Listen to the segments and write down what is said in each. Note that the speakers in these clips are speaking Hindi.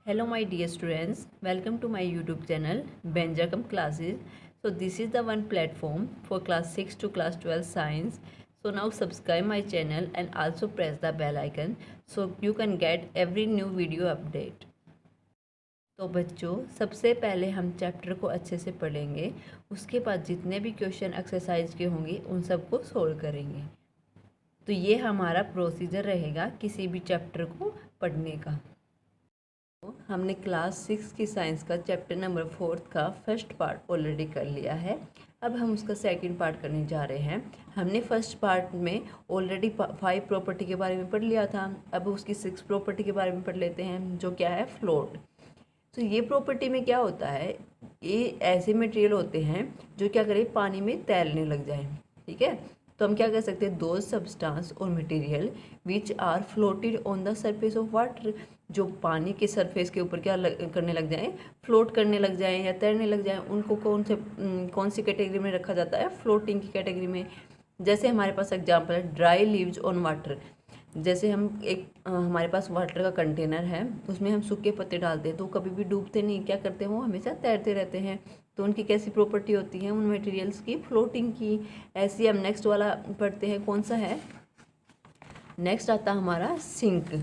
Hello my dear students, welcome to my YouTube channel Benjacom Classes. So this is the one platform for class 6 to class 12 science. So now subscribe my channel and also press the bell icon so you can get every new video update. तो बच्चों सबसे पहले हम चैप्टर को अच्छे से पढ़ेंगे, उसके बाद जितने भी क्वेश्चन एक्सरसाइज के होंगे उन सबको सोल्व करेंगे। तो ये हमारा प्रोसीजर रहेगा किसी भी चैप्टर को पढ़ने का। हमने क्लास 6 की साइंस का चैप्टर नंबर 4 का फर्स्ट पार्ट ऑलरेडी कर लिया है। अब हम उसका सेकंड पार्ट करने जा रहे हैं। हमने फर्स्ट पार्ट में ऑलरेडी 5 प्रॉपर्टी के बारे में पढ़ लिया था। अब उसकी 6 प्रॉपर्टी के बारे में पढ़ लेते हैं, जो क्या है फ्लोट। तो ये प्रॉपर्टी में क्या होता है, ये ऐसे मटेरियल होते हैं जो क्या करें पानी में तैरने लग जाए। ठीक है, तो हम क्या कर सकते हैं, दो सब्सटेंस और material which are floated on the surface of water, जो पानी के सरफेस के ऊपर क्या करने लग जाएं, फ्लोट करने लग जाएं या तैरने लग जाएं, उनको कौन सी कैटेगरी में रखा जाता है, फ्लोटिंग की कैटेगरी में। जैसे हमारे पास एग्जांपल है ड्राई लीव्स ऑन वाटर। जैसे हम हमारे पास वाटर का कंटेनर है, उसमें हम सूखे पत्ते डालते हैं तो कभी भी डूबते नहीं, क्या करते हैं वो हमेशा तैरते रहते हैं। तो उनकी कैसी प्रॉपर्टी होती है उन मटेरियल्स की, फ्लोटिंग की। ऐसे हम नेक्स्ट वाला पढ़ते हैं, कौन सा है, नेक्स्ट आता हमारा सिंक।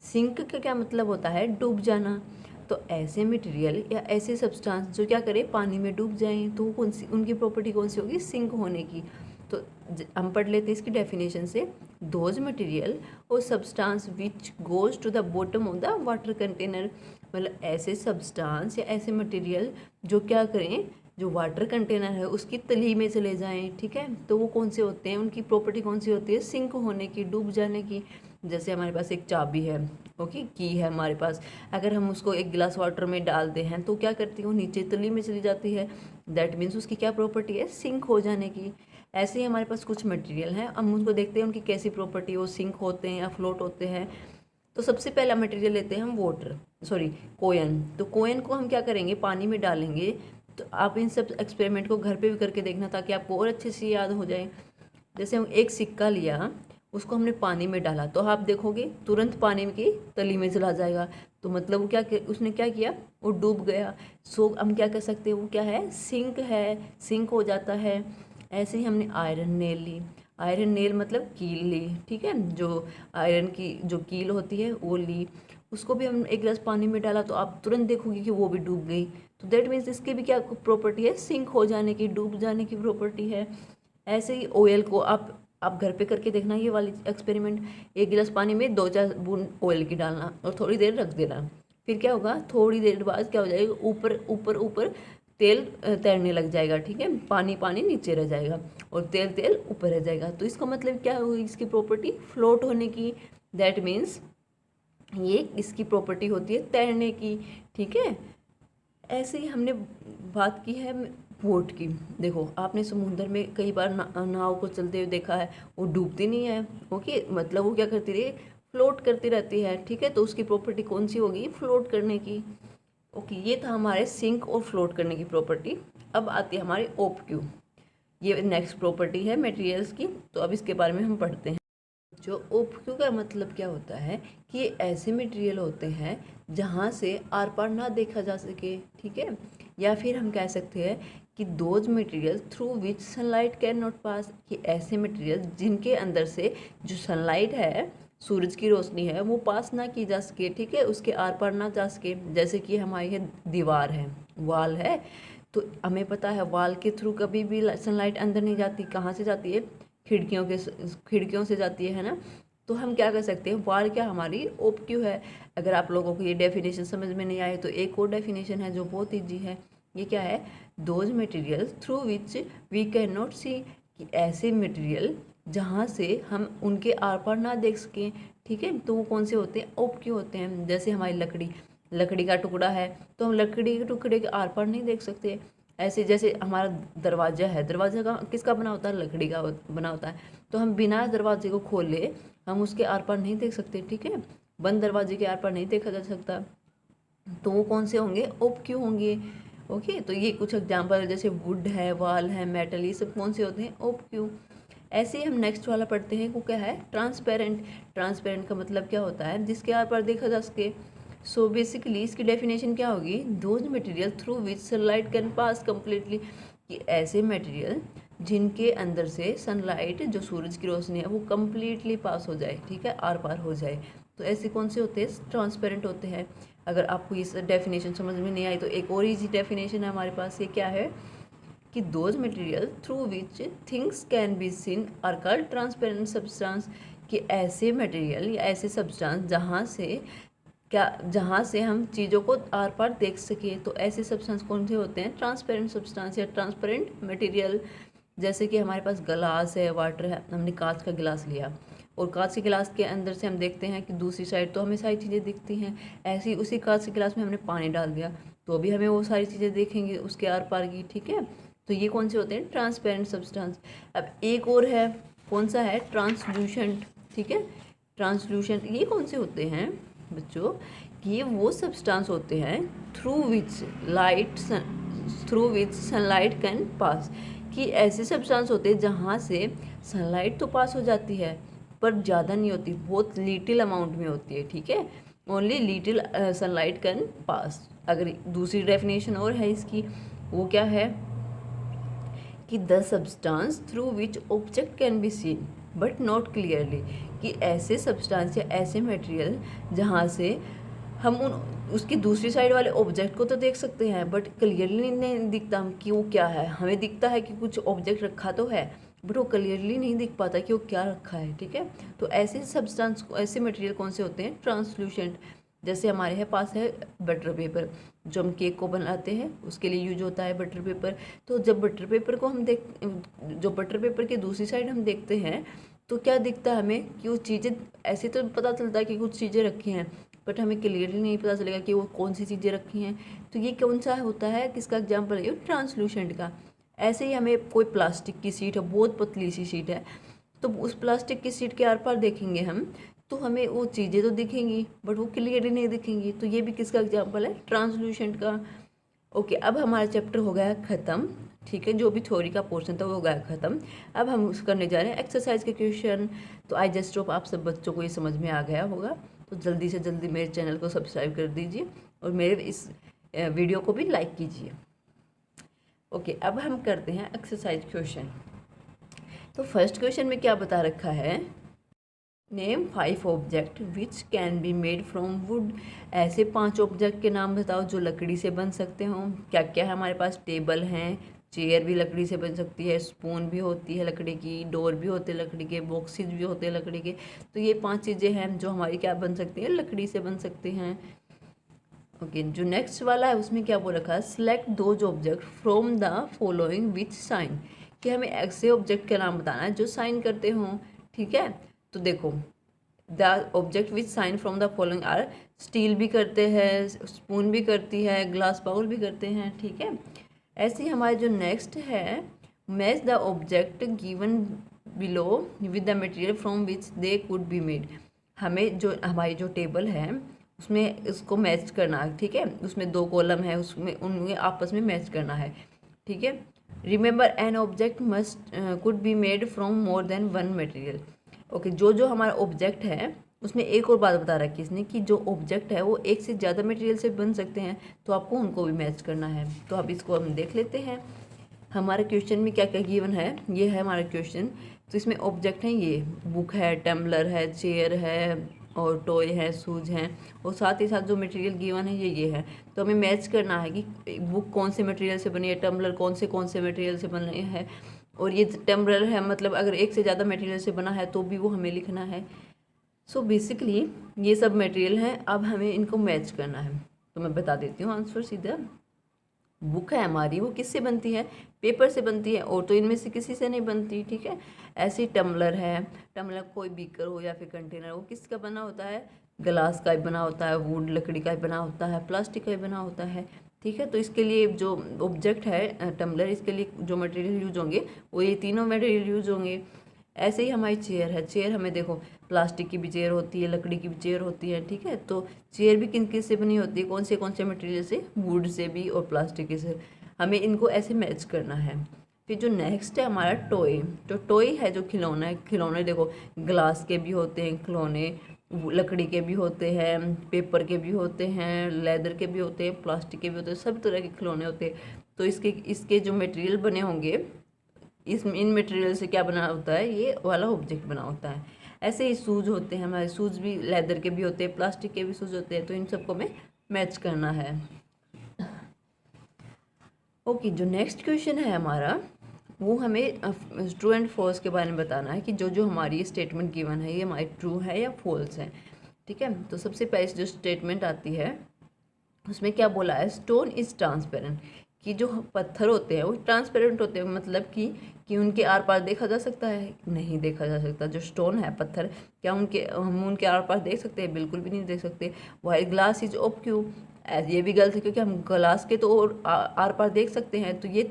सिंक का क्या मतलब होता है, डूब जाना। तो ऐसे मटेरियल या ऐसे सब्सटेंस जो क्या करें पानी में डूब जाएं, तो कौन सी उनकी प्रॉपर्टी कौन सी होगी, सिंक होने की। तो हम पढ़ लेते हैं इसकी डेफिनेशन से, दोज मटेरियल और substance which goes to the bottom of the water container. मतलब ऐसे सब्सटेंस या ऐसे मटेरियल जो क्या करें, जो वाटर कंटेनर है उसकी तली में चले जाएं। ठीक है, तो वो कौन से होते हैं, उनकी प्रॉपर्टी कौन सी होती है, सिंक होने की, डूब जाने की। जैसे हमारे पास एक चाबी है, ओके, की है हमारे पास, अगर हम उसको एक गिलास वाटर में डालते हैं तो क्या करती है, वो नीचे तली में चली जाती है। दैट मीन्स उसकी क्या प्रॉपर्टी है, सिंक हो जाने की। ऐसे ही हमारे पास कुछ मटेरियल हैं, हम उनको देखते हैं उनकी कैसी प्रॉपर्टी, वो सिंक होते हैं या फ्लोट होते हैं। तो सबसे पहला मटेरियल लेते हैं हम कोयन। तो कोयन को हम क्या करेंगे, पानी में डालेंगे। तो आप इन सब एक्सपेरिमेंट को घर पे भी करके देखना ताकि आपको और अच्छे से याद हो जाए। जैसे हम एक सिक्का लिया, उसको हमने पानी में डाला, तो आप देखोगे तुरंत पानी की तली में चला जाएगा। तो मतलब वो उसने क्या किया, वो डूब गया। सो हम क्या कह सकते हैं, वो क्या है, सिंक है, सिंक हो जाता है। ऐसे ही हमने आयरन नेल ली, आयरन नेल मतलब कील ली। ठीक है, जो आयरन की जो कील होती है वो ली, उसको भी हम एक गिलास पानी में डाला तो आप तुरंत देखोगे कि वो भी डूब गई। तो दैट मीन्स इसकी भी क्या प्रॉपर्टी है, सिंक हो जाने की, डूब जाने की प्रॉपर्टी है। ऐसे ही ऑयल को आप घर पे करके देखना ये वाली एक्सपेरिमेंट। एक गिलास पानी में 2-4 बूंद ऑयल की डालना और थोड़ी देर रख देना। फिर क्या होगा, थोड़ी देर बाद क्या हो जाएगा, ऊपर ऊपर ऊपर तेल तैरने लग जाएगा। ठीक है, पानी पानी नीचे रह जाएगा और तेल तेल ऊपर रह जाएगा। तो इसका मतलब क्या होगी, इसकी प्रॉपर्टी फ्लोट होने की। दैट मीन्स ये इसकी प्रॉपर्टी होती है तैरने की। ठीक है, ऐसे ही हमने बात की है बोट की। देखो आपने समुद्र में कई बार नाव को चलते हुए देखा है, वो डूबती नहीं है। ओके, मतलब वो क्या करती रही, फ्लोट करती रहती है। ठीक है, तो उसकी प्रॉपर्टी कौन सी होगी, फ्लोट करने की। ओके, ये था हमारे सिंक और फ्लोट करने की प्रॉपर्टी। अब आती है हमारी ओपक्यू, ये नेक्स्ट प्रॉपर्टी है मटेरियल्स की। तो अब इसके बारे में हम पढ़ते हैं। जो ओपक्यू का मतलब क्या होता है कि ये ऐसे मटेरियल होते हैं जहाँ से आर पार ना देखा जा सके। ठीक है, या फिर हम कह सकते हैं कि those material through which sunlight can not pass, कि ऐसे मटेरियल जिनके अंदर से जो सनलाइट है, सूरज की रोशनी है, वो पास ना की जा सके। ठीक है, उसके आर पार ना जा सके। जैसे कि हमारी है दीवार है, वाल है, तो हमें पता है वाल के थ्रू कभी भी सनलाइट अंदर नहीं जाती। कहाँ से जाती है, खिड़कियों से जाती है ना। तो हम क्या कर सकते हैं, वाल क्या हमारी ओपक्यू है। अगर आप लोगों को ये डेफिनेशन समझ में नहीं आए तो एक और डेफिनेशन है जो बहुत ईजी है। ये क्या है, those material through which we can not see, कि ऐसे मटेरियल जहाँ से हम उनके आर पार ना देख सकें। ठीक है, तो वो कौन से होते हैं, ओपक्यू होते हैं। जैसे हमारी लकड़ी का टुकड़ा है, तो हम लकड़ी के टुकड़े के आर पार नहीं देख सकते। ऐसे जैसे हमारा दरवाज़ा है, दरवाज़ा का किसका बना होता है, लकड़ी का बना होता है। तो हम बिना दरवाजे को खोले हम उसके आर पार नहीं देख सकते। ठीक है, बंद दरवाजे के आर पार नहीं देखा जा सकता। तो वो कौन से होंगे, ओपक्यू होंगे। ओके, तो ये कुछ एग्जाम्पल जैसे वुड है, वाल है, मेटल, ये सब कौन से होते हैं, ओपक्यू। ऐसे ही हम नेक्स्ट वाला पढ़ते हैं, वो क्या है, ट्रांसपेरेंट। ट्रांसपेरेंट का मतलब क्या होता है, जिसके आर पार देखा जा सके। सो बेसिकली इसकी डेफिनेशन क्या होगी, those material through which sunlight can pass completely, कि ऐसे मटेरियल जिनके अंदर से सनलाइट जो सूरज की रोशनी है वो कम्प्लीटली पास हो जाए, ठीक है, आर पार हो जाए। तो ऐसे कौन से होते हैं, ट्रांसपेरेंट होते हैं। अगर आपको ये डेफिनेशन समझ में नहीं आई तो एक और इजी डेफिनेशन है हमारे पास, ये क्या है कि those material through which things can be seen are called transparent substance, कि ऐसे मटेरियल या ऐसे सब्सटेंस जहाँ से हम चीज़ों को आर पार देख सकें, तो ऐसे सब्सटेंस कौन से होते हैं, ट्रांसपेरेंट सब्सटेंस या ट्रांसपेरेंट मटेरियल। जैसे कि हमारे पास गिलास है, वाटर है, हमने कांच का गिलास लिया और कांच के गिलास के अंदर से हम देखते हैं कि दूसरी साइड तो हमें सारी चीज़ें दिखती हैं, ऐसे ही उसी कांच के गिलास में हमने पानी डाल दिया तो भी हमें वो सारी चीज़ें देखेंगे उसके आर पार की, ठीक है। तो ये कौन से होते हैं, ट्रांसपेरेंट सब्सटेंस। अब एक और है, कौन सा है, ट्रांसलूसेंट, ठीक है। ट्रांसलूसेंट ये कौन से होते हैं बच्चों, ये वो सब्सटेंस होते हैं through which sunlight can pass, कि ऐसे सब्सटेंस होते हैं जहाँ से सनलाइट तो पास हो जाती है पर ज़्यादा नहीं होती, बहुत लिटिल अमाउंट में होती है, ठीक है, only little sunlight can pass. अगर दूसरी डेफिनेशन और है इसकी, वो क्या है कि the substance through which object can be scene but not clearly, कि ऐसे सब्सटेंस या ऐसे मटेरियल जहाँ से हम उसकी दूसरी साइड वाले ऑब्जेक्ट को तो देख सकते हैं बट क्लियरली नहीं दिखता हम कि वो क्या है। हमें दिखता है कि कुछ ऑब्जेक्ट रखा तो है बट वो क्लियरली नहीं दिख पाता कि वो क्या रखा है, ठीक है। तो ऐसे सब्सटेंस ऐसे मटेरियल कौन से होते हैं, ट्रांसलूसेंट। जैसे हमारे पास है बटर पेपर, जो हम केक को बनाते हैं उसके लिए यूज होता है बटर पेपर। तो जब बटर पेपर को हम जो बटर पेपर की दूसरी साइड हम देखते हैं तो क्या दिखता है हमें कि वो चीज़ें, ऐसे तो पता चलता है कि कुछ चीज़ें रखी हैं बट हमें क्लियरली नहीं पता चलेगा कि वो कौन सी चीज़ें रखी हैं। तो ये कौन सा होता है, किसका एग्जाम्पल है, ट्रांसलूसेंट का। ऐसे ही हमें कोई प्लास्टिक की शीट है, बहुत पतली सी शीट है, तो उस प्लास्टिक की शीट के आर पार देखेंगे हम तो हमें वो चीज़ें तो दिखेंगी बट वो क्लियरली नहीं दिखेंगी। तो ये भी किसका एग्जाम्पल है, ट्रांसलूसेंट का। ओके, अब हमारा चैप्टर हो गया ख़त्म, ठीक है, जो भी थ्योरी का पोर्शन था वो हो गया ख़त्म। अब हम करने जा रहे हैं एक्सरसाइज के क्वेश्चन। तो आई जस्ट होप आप सब बच्चों को ये समझ में आ गया होगा। तो जल्दी से जल्दी मेरे चैनल को सब्सक्राइब कर दीजिए और मेरे इस वीडियो को भी लाइक कीजिए। ओके, अब हम करते हैं एक्सरसाइज क्वेश्चन। तो फर्स्ट क्वेश्चन में क्या बता रखा है, name 5 object which can be made from would. ऐसे 5 ऑब्जेक्ट के नाम बताओ जो लकड़ी से बन सकते हों। क्या क्या है हमारे पास, टेबल हैं, चेयर भी लकड़ी से बन सकती है, स्पून भी होती है लकड़ी की, डोर भी होते हैं लकड़ी के, बॉक्सेस भी होते हैं लकड़ी के। तो ये 5 चीज़ें हैं जो हमारी क्या बन सकती हैं, लकड़ी से बन सकते हैं। ओके, जो नेक्स्ट वाला है उसमें क्या बोल रखा है, select those object from the following which sink, कि हमें ऐसे ऑब्जेक्ट का नाम बताना है जो साइन करते हों, ठीक है। तो देखो, the object which sink from the following are, steel भी करते हैं, स्पून भी करती है, ग्लास बाउल भी करते हैं, ठीक है। ऐसे ही हमारे जो नेक्स्ट है, match the object given below with the material from which they could be made. हमें जो हमारी जो टेबल है उसमें इसको मैच करना है, ठीक है, उसमें 2 कॉलम है, उसमें उनमें आपस में मैच करना है, ठीक है। Remember an object must could be made from more than 1 material. Okay, जो हमारा ऑब्जेक्ट है उसमें एक और बात बता रखी है इसने कि जो ऑब्जेक्ट है वो एक से ज़्यादा मटेरियल से बन सकते हैं, तो आपको उनको भी मैच करना है। तो अब इसको हम देख लेते हैं हमारे क्वेश्चन में क्या क्या गिवन है। ये है हमारा क्वेश्चन। तो इसमें ऑब्जेक्ट हैं, ये बुक है, टम्बलर है, चेयर है और टॉय है, शूज हैं, और साथ ही साथ जो मटेरियल गिवन है ये है। तो हमें मैच करना है कि बुक कौन से मटेरियल से बनी है, टम्बलर कौन से मटेरियल से बने हैं, और ये टम्बलर है मतलब अगर एक से ज़्यादा मटेरियल से बना है तो भी वो हमें लिखना है। सो बेसिकली ये सब मटेरियल हैं, अब हमें इनको मैच करना है। तो मैं बता देती हूँ आंसर सीधा। बुक है हमारी, वो किससे बनती है, पेपर से बनती है, और तो इनमें से किसी से नहीं बनती, ठीक है। ऐसे ही टम्बलर है, टम्बलर कोई बीकर हो या फिर कंटेनर, वो किसका बना होता है, ग्लास का ही बना होता है, वुड लकड़ी का ही बना होता है, प्लास्टिक का ही बना होता है, ठीक है। तो इसके लिए जो ऑब्जेक्ट है टम्बलर, इसके लिए जो मटेरियल यूज होंगे वो ये तीनों मटेरियल यूज होंगे। ऐसे ही हमारी चेयर है, चेयर हमें देखो प्लास्टिक की भी चेयर होती है, लकड़ी की भी चेयर होती है, ठीक है। तो चेयर भी किन किन से बनी होती है, कौन से मटेरियल से, वुड से भी और प्लास्टिक के से। हमें इनको ऐसे मैच करना है। फिर जो नेक्स्ट है हमारा टॉय, तो टॉय है जो खिलौना है, खिलौने देखो ग्लास के भी होते हैं खिलौने, लकड़ी के भी होते हैं, पेपर के भी होते हैं, लेदर के भी होते हैं, प्लास्टिक के भी होते हैं, सब तरह के खिलौने होते हैं। तो इसके इसके जो मटेरियल बने होंगे, इन मटेरियल से क्या बना होता है, ये वाला ऑब्जेक्ट बना होता है। ऐसे ही शूज़ होते हैं, हमारे शूज़ भी लेदर के भी होते हैं, प्लास्टिक के भी शूज़ होते हैं। तो इन सबको हमें मैच करना है। ओके, जो नेक्स्ट क्वेश्चन है हमारा, वो हमें ट्रू एंड फॉल्स के बारे में बताना है कि जो जो हमारी स्टेटमेंट गिवन है ये हमारी ट्रू है या फॉल्स है। ठीक है, तो सबसे पहले जो स्टेटमेंट आती है उसमें क्या बोला है, स्टोन इज़ ट्रांसपेरेंट, कि जो पत्थर होते हैं वो ट्रांसपेरेंट होते हैं, मतलब कि उनके आर पार देखा जा सकता है, नहीं देखा जा सकता। जो स्टोन है, पत्थर, क्या हम उनके आर पार देख सकते हैं, बिल्कुल भी नहीं देख सकते। वाइल ग्लास इज ओब्क्यू, ये भी गलत है क्योंकि हम ग्लास के तो आर पार देख सकते हैं। तो ये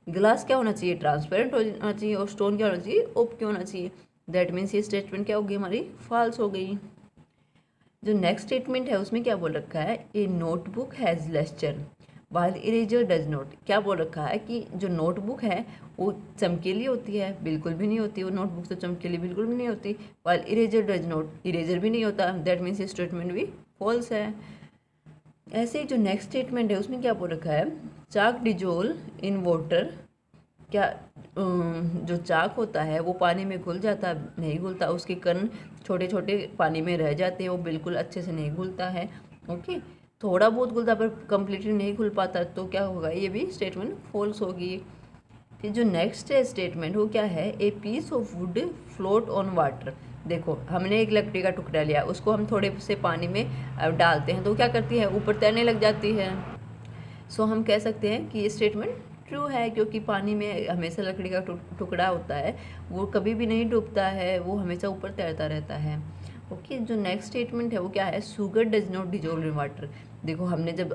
ग्लास क्या होना चाहिए, ट्रांसपेरेंट होना चाहिए, और स्टोन क्या होना चाहिए, ओब्क्यू होना चाहिए। दैट मीन्स ये स्टेटमेंट क्या होगी, हमारी फॉल्स हो गई। जो नेक्स्ट स्टेटमेंट है उसमें क्या बोल रखा है, a notebook has lustre while eraser does not. क्या बोल रखा है कि जो नोटबुक है वो चमकीली होती है, बिल्कुल भी नहीं होती। वो नोटबुक तो चमकीली बिल्कुल भी नहीं होती। While eraser does not, eraser भी नहीं होता। दैट मीन्स ये स्टेटमेंट भी फॉल्स है। ऐसे ही जो नेक्स्ट स्टेटमेंट है उसमें क्या बोल रखा है, चाक डिजोल इन वाटर। क्या जो चाक होता है वो पानी में घुल जाता, नहीं घुलता। उसके कण छोटे छोटे पानी में रह जाते हैं, वो बिल्कुल अच्छे से नहीं घुलता है। ओके, थोड़ा बहुत घुलता पर कंप्लीटली नहीं घुल पाता। तो क्या होगा, ये भी स्टेटमेंट फॉल्स होगी। फिर जो नेक्स्ट है स्टेटमेंट वो क्या है, a piece of wood float on water. देखो, हमने एक लकड़ी का टुकड़ा लिया, उसको हम थोड़े से पानी में डालते हैं तो क्या करती है, ऊपर तैरने लग जाती है। सो हम कह सकते हैं कि ये स्टेटमेंट ट्रू है, क्योंकि पानी में हमेशा लकड़ी का टुकड़ा होता है, वो कभी भी नहीं डूबता है, वो हमेशा ऊपर तैरता रहता है। ओके, जो नेक्स्ट स्टेटमेंट है वो क्या है, sugar does not dissolve in water. देखो, हमने जब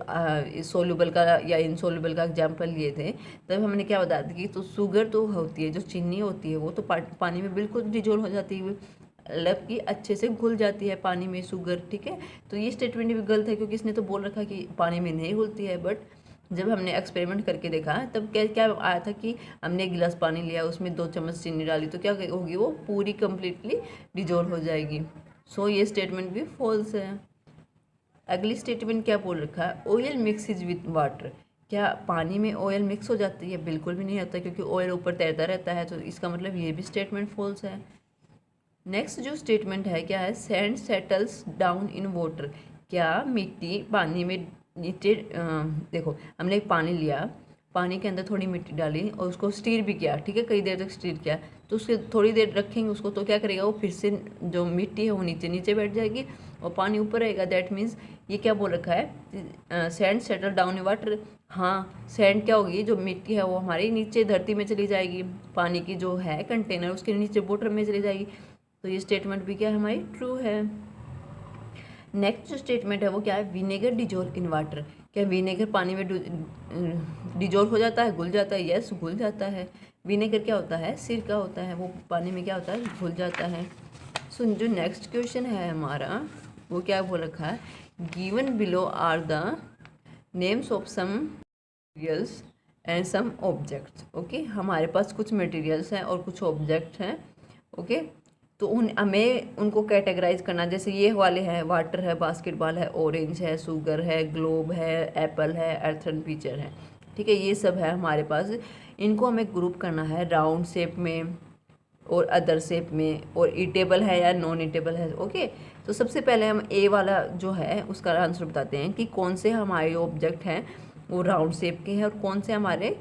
सोल्यूबल का या इनसोल्यूबल का एग्जाम्पल लिए थे तब हमने क्या बताया था कि तो शुगर तो होती है, जो चीनी होती है वो तो पानी में बिल्कुल डिजोल्व हो जाती है, मतलब कि अच्छे से घुल जाती है पानी में शुगर। ठीक है, तो ये स्टेटमेंट भी गलत है क्योंकि इसने तो बोल रखा कि पानी में नहीं घुलती है। बट जब हमने एक्सपेरिमेंट करके देखा तब क्या क्या आया था कि हमने एक गिलास पानी लिया, उसमें 2 चम्मच चीनी डाली, तो क्या होगी, वो पूरी कंप्लीटली डिजोल्व हो जाएगी। सो ये स्टेटमेंट भी फॉल्स है। अगली स्टेटमेंट क्या बोल रखा है, ऑयल मिक्स विथ वाटर। क्या पानी में ऑयल मिक्स हो जाती है, बिल्कुल भी नहीं होता क्योंकि ऑयल ऊपर तैरता रहता है। तो इसका मतलब ये भी स्टेटमेंट फॉल्स है। नेक्स्ट जो स्टेटमेंट है क्या है, sand settles down in water. क्या मिट्टी पानी में नीचे देखो, हमने एक पानी लिया, पानी के अंदर थोड़ी मिट्टी डाली और उसको स्टीर भी किया। ठीक है, कई देर तक स्टीर किया, तो उसके थोड़ी देर रखेंगे उसको तो क्या करेगा, वो फिर से जो मिट्टी है वो नीचे नीचे बैठ जाएगी और पानी ऊपर रहेगा। दैट मीन्स ये क्या बोल रखा है, sand settle down in water. हाँ, सैंड क्या होगी, जो मिट्टी है वो हमारी नीचे धरती में चली जाएगी, पानी की जो है कंटेनर उसके नीचे बॉटम में चली जाएगी। तो ये स्टेटमेंट भी क्या है, हमारी ट्रू है। नेक्स्ट जो स्टेटमेंट है वो क्या है, विनेगर डिजोल्व इन वाटर। क्या विनेगर पानी में डिजोल्व हो जाता है, घुल जाता है? यस, घुल जाता है। विनेगर क्या होता है, सिरका होता है, वो पानी में क्या होता है, घुल जाता है। सो जो नेक्स्ट क्वेश्चन है हमारा वो क्या बोल रखा है, given below are the names of some materials and some objects. Okay, हमारे पास कुछ मटेरियल्स हैं और कुछ ऑब्जेक्ट्स हैं। ओके, तो हमें उनको कैटेगराइज करना, जैसे ये वाले हैं, वाटर है, बास्केटबॉल है, ऑरेंज है, शुगर है, ग्लोब है, एप्पल है, अर्थ एंड पिक्चर है। ठीक है, ये सब है हमारे पास। इनको हमें ग्रुप करना है राउंड शेप में और अदर शेप में, और ईटेबल है या नॉन ईटेबल है। ओके, तो सबसे पहले हम ए वाला जो है उसका आंसर बताते हैं कि कौन से हमारे ऑब्जेक्ट हैं वो राउंड शेप के हैं और कौन से हमारे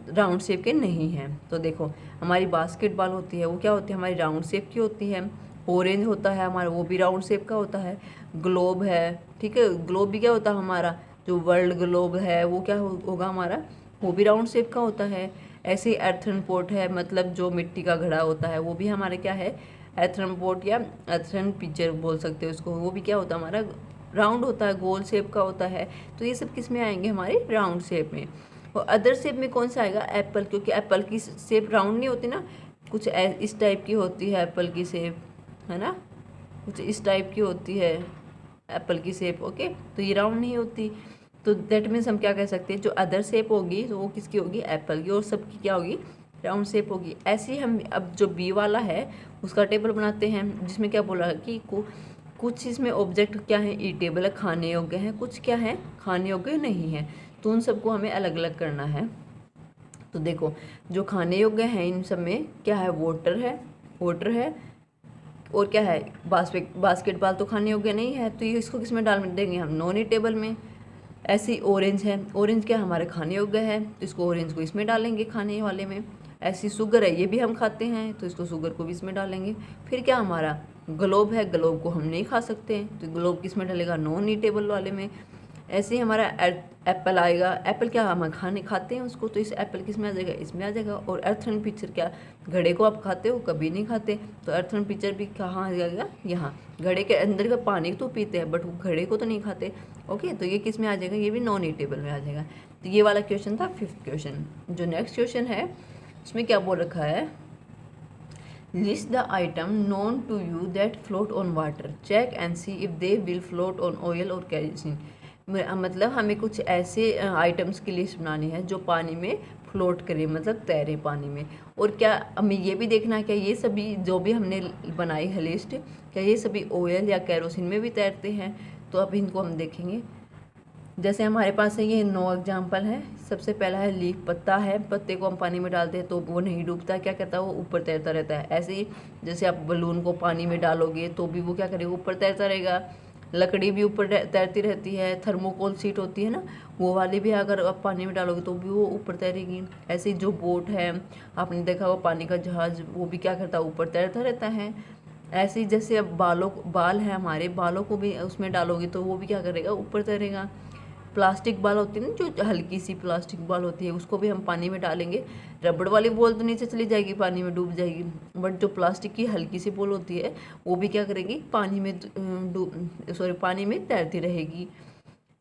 राउंड शेप के नहीं हैं। तो देखो, हमारी बास्केटबॉल होती है वो क्या होती है, हमारी राउंड शेप की होती है। ऑरेंज होता है हमारा, वो भी राउंड शेप का होता है। ग्लोब है, ठीक है, ग्लोब भी क्या होता है हमारा, जो वर्ल्ड ग्लोब है वो क्या होगा हमारा, वो भी राउंड शेप का होता है। ऐसे ही एर्थन पॉट है, मतलब जो मिट्टी का घड़ा होता है वो भी हमारे क्या है, एर्थन पॉट या एर्थन पिक्चर बोल सकते हो उसको, वो भी क्या होता है हमारा, राउंड होता है, गोल शेप का होता है। तो ये सब किस में आएंगे, हमारे राउंड शेप में। और अदर शेप में कौन सा आएगा, एप्पल, क्योंकि एप्पल की शेप राउंड नहीं होती ना, कुछ इस टाइप की होती है एप्पल की शेप, है ना, कुछ इस टाइप की होती है एप्पल की शेप। ओके, तो ये राउंड नहीं होती। तो दैट मीन्स हम क्या कह सकते हैं, जो अदर शेप होगी तो वो किसकी होगी, एप्पल की, और सबकी क्या होगी, राउंड शेप होगी। ऐसे ही हम अब जो बी वाला है उसका टेबल बनाते हैं, जिसमें क्या बोला कि कुछ इसमें ऑब्जेक्ट क्या है, ईटेबल है, खाने योग्य है, कुछ क्या है खाने योग्य नहीं है। तो उन सबको हमें अलग अलग करना है। तो देखो जो खाने योग्य है इन सब में क्या है, वाटर है और क्या है, बास्केटबॉल तो खाने योग्य नहीं है, तो ये इसको किस में डाल देंगे हम, नॉन ईटेबल में। ऐसे ही ऑरेंज है, ऑरेंज क्या हमारे खाने योग्य है, तो इसको ऑरेंज को इसमें डालेंगे खाने वाले में। ऐसी शुगर है, ये भी हम खाते हैं, तो इसको शुगर को भी इसमें डालेंगे। फिर क्या हमारा ग्लोब है, ग्लोब को हम नहीं खा सकते हैं, तो ग्लोब किस में डालेगा, नॉन ईटेबल वाले में। ऐसे ही हमारा एप्पल आएगा, एप्पल क्या हम खाते हैं उसको, तो इस एप्पल किस में आ जाएगा, इसमें आ जाएगा। और अर्थन पिक्चर क्या, घड़े को आप खाते हो, कभी नहीं खाते, तो अर्थन पिक्चर भी कहाँ आ जाएगा, यहाँ। घड़े के अंदर का पानी तो पीते हैं बट वो घड़े को तो नहीं खाते। ओके, तो ये किस में आ जाएगा, ये भी नॉन ईटेबल में आ जाएगा। तो ये वाला क्वेश्चन था 5th क्वेश्चन। जो नेक्स्ट क्वेश्चन है उसमें क्या बोल रखा है, list the item known to you that float on water, check and see if they will float on oil और केरोसिन। मतलब हमें कुछ ऐसे आइटम्स की लिस्ट बनानी है जो पानी में फ्लोट करें, मतलब तैरे पानी में। और क्या हमें ये भी देखना है क्या ये सभी जो भी हमने बनाई है लिस्ट, क्या ये सभी ऑयल या केरोसिन में भी तैरते हैं। तो अब इनको हम देखेंगे। जैसे हमारे पास है ये 9 एग्जाम्पल है। सबसे पहला है लीफ, पत्ता है, पत्ते को हम पानी में डालते हैं तो वो नहीं डूबता, क्या कहता है, वो ऊपर तैरता रहता है। ऐसे ही जैसे आप बलून को पानी में डालोगे तो भी वो क्या करेगा, ऊपर तैरता रहेगा। लकड़ी भी ऊपर तैरती रहती है, थर्मोकोल शीट होती है ना, वो वाली भी अगर आप पानी में डालोगे तो भी वो ऊपर तैरेगी। ऐसे ही जो बोट है, आपने देखा होगा पानी का जहाज, वो भी क्या करता है, ऊपर तैरता रहता है। ऐसे ही जैसे अब बाल है हमारे, बालों को भी उसमें डालोगे तो वो भी क्या करेगा, ऊपर तैरेगा। प्लास्टिक बॉल होती है ना, जो हल्की सी प्लास्टिक बॉल होती है, उसको भी हम पानी में डालेंगे। रबड़ वाली बॉल तो नीचे चली जाएगी, पानी में डूब जाएगी, बट जो प्लास्टिक की हल्की सी बॉल होती है वो भी क्या करेगी, पानी में तैरती रहेगी।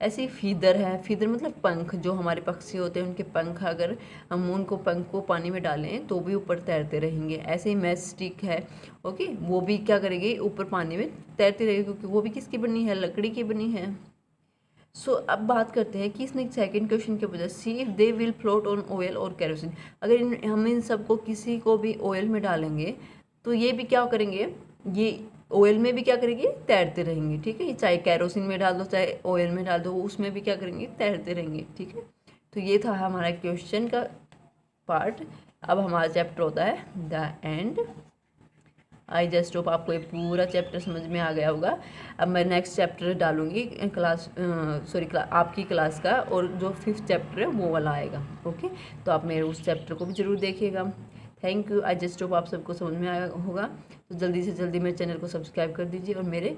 ऐसे ही फीदर है, फीदर मतलब पंख, जो हमारे पक्षी होते हैं उनके पंख, अगर हम उनको पंख को पानी में डालें तो भी ऊपर तैरते रहेंगे। ऐसे ही मैच स्टिक है, ओके, वो भी क्या करेगी, ऊपर पानी में तैरती रहेगी, क्योंकि वो भी किसकी बनी है, लकड़ी की बनी है। अब बात करते हैं कि इसने सेकंड क्वेश्चन के वजह, सी if they will float on oil और केरोसिन। अगर हम इन सबको किसी को भी ऑयल में डालेंगे तो ये भी क्या करेंगे, ये ऑयल में भी क्या करेंगे, तैरते रहेंगे। ठीक है, चाहे केरोसिन में डाल दो चाहे ऑयल में डाल दो, उसमें भी क्या करेंगे, तैरते रहेंगे। ठीक है, तो ये था हमारा क्वेश्चन का पार्ट। अब हमारा चैप्टर होता है the end. I just hope आपको ये पूरा चैप्टर समझ में आ गया होगा। अब मैं नेक्स्ट चैप्टर डालूंगी आपकी क्लास का, और जो 5th चैप्टर है वो वाला आएगा। ओके, तो आप मेरे उस चैप्टर को भी ज़रूर देखिएगा। Thank you. I just hope आप सबको समझ में आया होगा। तो जल्दी से जल्दी मेरे चैनल को सब्सक्राइब कर दीजिए और मेरे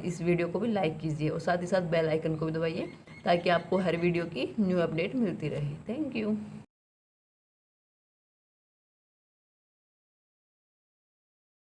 इस वीडियो को भी लाइक कीजिए, और साथ ही साथ बेल आइकन को भी दबाइए ताकि आपको हर वीडियो की न्यू अपडेट मिलती रहे। Thank you.